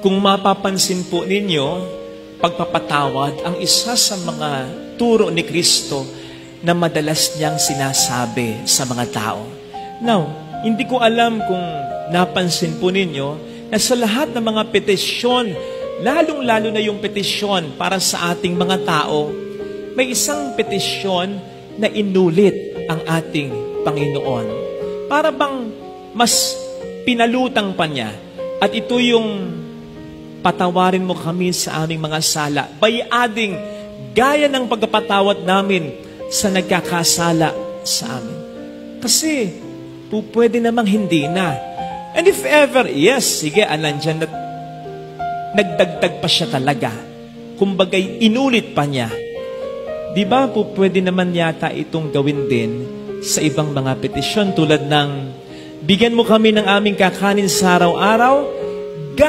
Kung mapapansin po ninyo, pagpapatawad ang isa sa mga turo ni Kristo na madalas niyang sinasabi sa mga tao. Now, hindi ko alam kung napansin po ninyo na sa lahat ng mga petisyon, lalong-lalo na yung petisyon para sa ating mga tao, may isang petisyon na inulit ang ating Panginoon. Para bang mas pinalutang pa niya. At ito yung patawarin mo kami sa aming mga sala by adding gaya ng pagpapatawad namin sa nagkakasala sa amin. Kasi pwede namang hindi na. And if ever, yes, sige, nandyan na, nagdagdag pa siya talaga. Kumbagay, inulit pa niya. Di ba pwede naman yata itong gawin din sa ibang mga petisyon tulad ng bigyan mo kami ng aming kakanin sa araw-araw